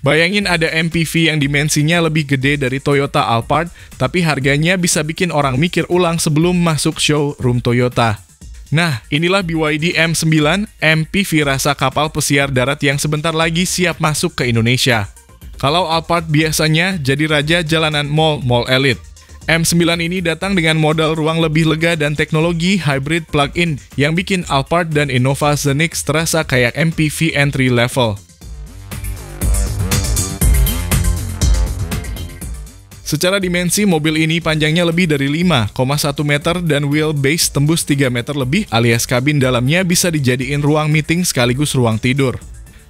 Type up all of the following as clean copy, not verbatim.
Bayangin ada MPV yang dimensinya lebih gede dari Toyota Alphard, tapi harganya bisa bikin orang mikir ulang sebelum masuk showroom Toyota. Nah, inilah BYD M9, MPV rasa kapal pesiar darat yang sebentar lagi siap masuk ke Indonesia. Kalau Alphard biasanya jadi raja jalanan mall elit. M9 ini datang dengan modal ruang lebih lega dan teknologi hybrid plug-in yang bikin Alphard dan Innova Zenix terasa kayak MPV entry level. Secara dimensi, mobil ini panjangnya lebih dari 5,1 meter dan wheelbase tembus 3 meter lebih alias kabin dalamnya bisa dijadiin ruang meeting sekaligus ruang tidur.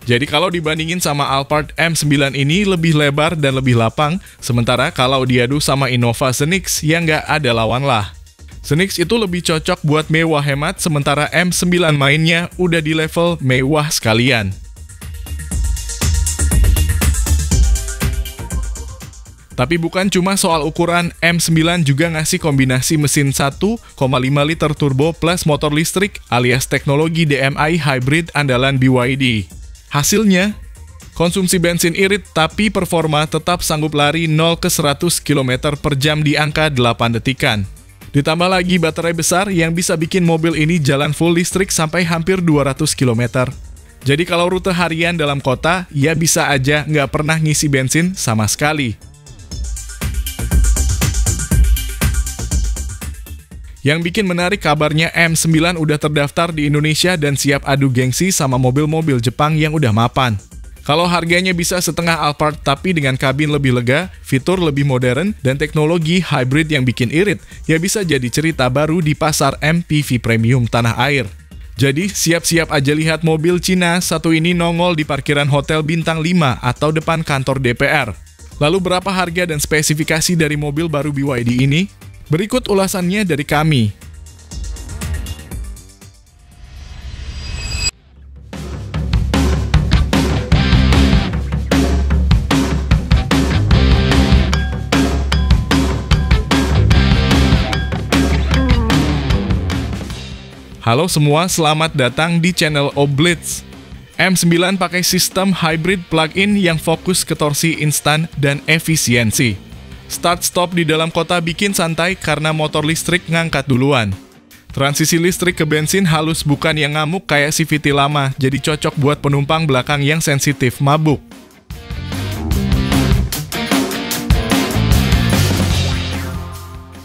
Jadi kalau dibandingin sama Alphard M9 ini lebih lebar dan lebih lapang, sementara kalau diadu sama Innova Zenix ya nggak ada lawan lah. Zenix itu lebih cocok buat mewah hemat, sementara M9 mainnya udah di level mewah sekalian. Tapi bukan cuma soal ukuran, M9 juga ngasih kombinasi mesin 1,5 liter turbo plus motor listrik alias teknologi DMI hybrid andalan BYD. Hasilnya, konsumsi bensin irit tapi performa tetap sanggup lari 0 ke 100 km per jam di angka 8 detikan. Ditambah lagi baterai besar yang bisa bikin mobil ini jalan full listrik sampai hampir 200 km. Jadi kalau rute harian dalam kota, ya bisa aja nggak pernah ngisi bensin sama sekali. Yang bikin menarik kabarnya M9 udah terdaftar di Indonesia dan siap adu gengsi sama mobil-mobil Jepang yang udah mapan. Kalau harganya bisa setengah Alphard tapi dengan kabin lebih lega, fitur lebih modern, dan teknologi hybrid yang bikin irit, ya bisa jadi cerita baru di pasar MPV premium tanah air. Jadi siap-siap aja lihat mobil Cina satu ini nongol di parkiran hotel bintang 5 atau depan kantor DPR. Lalu berapa harga dan spesifikasi dari mobil baru BYD ini? Berikut ulasannya dari kami. Halo semua, selamat datang di channel Oblitz. M9 pakai sistem hybrid plug-in yang fokus ke torsi instan dan efisiensi. Start-stop di dalam kota bikin santai karena motor listrik ngangkat duluan. Transisi listrik ke bensin halus bukan yang ngamuk kayak CVT lama, jadi cocok buat penumpang belakang yang sensitif mabuk.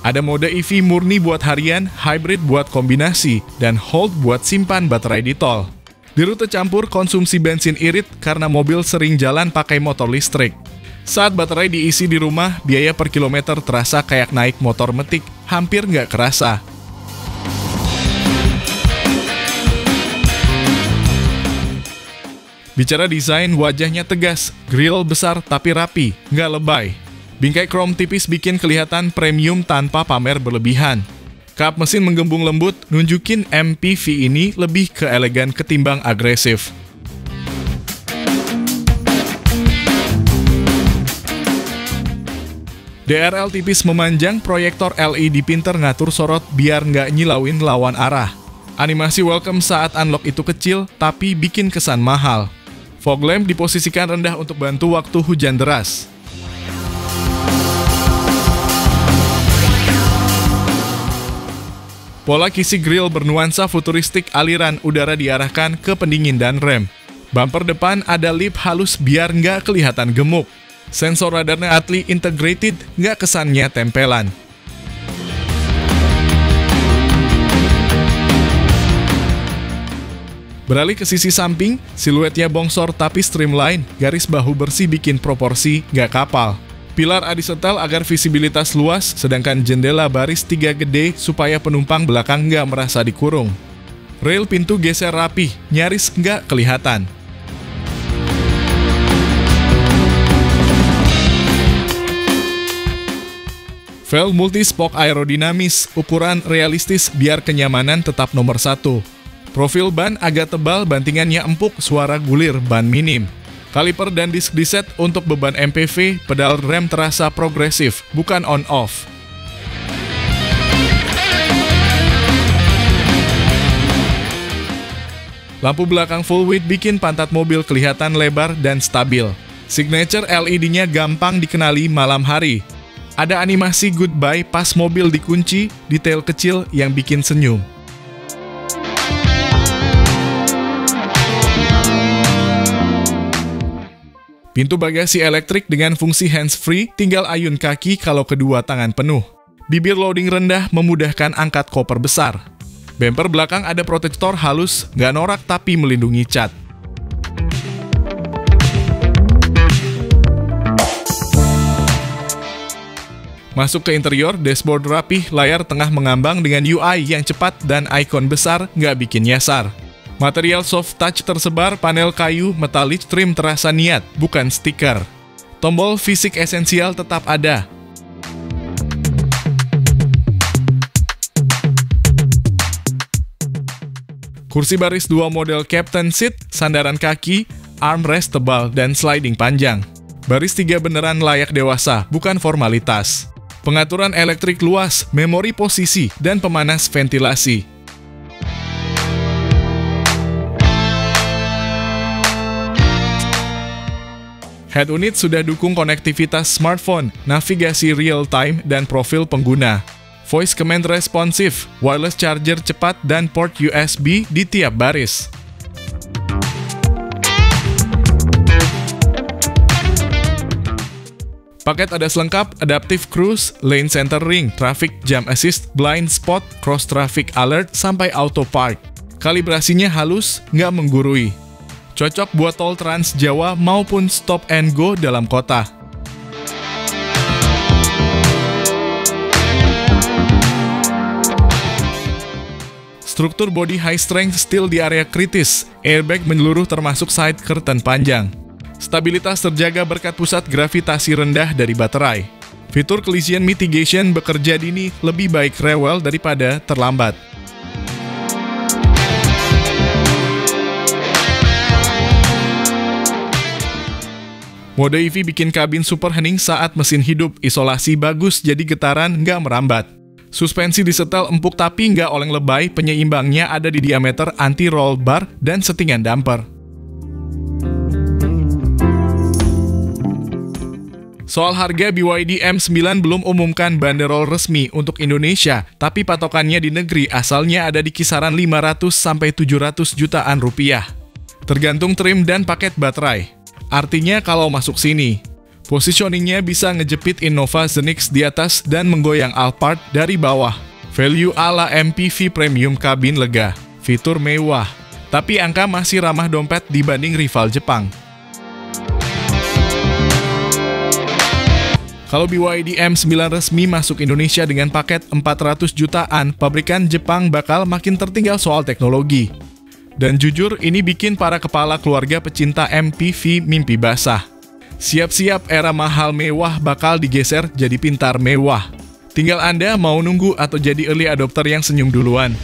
Ada mode EV murni buat harian, hybrid buat kombinasi, dan hold buat simpan baterai di tol. Di rute campur konsumsi bensin irit karena mobil sering jalan pakai motor listrik. Saat baterai diisi di rumah, biaya per kilometer terasa kayak naik motor metik, hampir nggak kerasa. Bicara desain, wajahnya tegas, grill besar tapi rapi, nggak lebay. Bingkai krom tipis bikin kelihatan premium tanpa pamer berlebihan. Kap mesin menggembung lembut, nunjukin MPV ini lebih ke elegan ketimbang agresif. DRL tipis memanjang, proyektor LED pinter ngatur sorot biar nggak nyilauin lawan arah. Animasi welcome saat unlock itu kecil, tapi bikin kesan mahal. Fog lamp diposisikan rendah untuk bantu waktu hujan deras. Pola kisi grill bernuansa futuristik, aliran udara diarahkan ke pendingin dan rem. Bumper depan ada lip halus biar nggak kelihatan gemuk. Sensor radarnya Atli integrated, nggak kesannya tempelan. Beralih ke sisi samping, siluetnya bongsor tapi streamline, garis bahu bersih bikin proporsi nggak kapal. Pilar disetel agar visibilitas luas, sedangkan jendela baris 3 gede supaya penumpang belakang nggak merasa dikurung. Rail pintu geser rapih, nyaris nggak kelihatan. Vel multi-spoke aerodinamis, ukuran realistis biar kenyamanan tetap nomor 1. Profil ban agak tebal, bantingannya empuk, suara gulir ban minim. Kaliper dan disk diset untuk beban MPV, pedal rem terasa progresif, bukan on-off. Lampu belakang full width bikin pantat mobil kelihatan lebar dan stabil. Signature LED-nya gampang dikenali malam hari. Ada animasi goodbye pas mobil dikunci, detail kecil yang bikin senyum. Pintu bagasi elektrik dengan fungsi hands-free, tinggal ayun kaki kalau kedua tangan penuh. Bibir loading rendah memudahkan angkat koper besar. Bumper belakang ada protektor halus, nggak norak tapi melindungi cat. Masuk ke interior, dashboard rapih, layar tengah mengambang dengan UI yang cepat dan ikon besar nggak bikin nyasar. Material soft touch tersebar, panel kayu, metalik, trim terasa niat, bukan stiker. Tombol fisik esensial tetap ada. Kursi baris 2 model Captain Seat, sandaran kaki, armrest tebal, dan sliding panjang. Baris 3 beneran layak dewasa, bukan formalitas. Pengaturan elektrik luas, memori posisi, dan pemanas ventilasi. Head unit sudah dukung konektivitas smartphone, navigasi real-time, dan profil pengguna. Voice command responsif, wireless charger cepat, dan port USB di tiap baris. Paket ada selengkap, adaptive cruise, lane centering, traffic jam assist, blind spot, cross traffic alert, sampai auto park. Kalibrasinya halus, nggak menggurui. Cocok buat tol Trans Jawa maupun stop and go dalam kota. Struktur bodi high strength steel di area kritis, airbag menyeluruh termasuk side curtain panjang. Stabilitas terjaga berkat pusat gravitasi rendah dari baterai. Fitur collision mitigation bekerja dini, lebih baik rewel daripada terlambat. Mode EV bikin kabin super hening saat mesin hidup, isolasi bagus jadi getaran nggak merambat. Suspensi disetel empuk tapi nggak oleng lebay, penyeimbangnya ada di diameter anti-roll bar dan settingan damper. Soal harga, BYD M9 belum umumkan banderol resmi untuk Indonesia, tapi patokannya di negeri asalnya ada di kisaran 500-700 jutaan rupiah. Tergantung trim dan paket baterai. Artinya kalau masuk sini, positioningnya bisa ngejepit Innova Zenix di atas dan menggoyang Alphard dari bawah. Value ala MPV premium, kabin lega, fitur mewah, tapi angka masih ramah dompet dibanding rival Jepang. Kalau BYD M9 resmi masuk Indonesia dengan paket 400 jutaan, pabrikan Jepang bakal makin tertinggal soal teknologi. Dan jujur, ini bikin para kepala keluarga pecinta MPV mimpi basah. Siap-siap era mahal mewah bakal digeser jadi pintar mewah. Tinggal Anda mau nunggu atau jadi early adopter yang senyum duluan.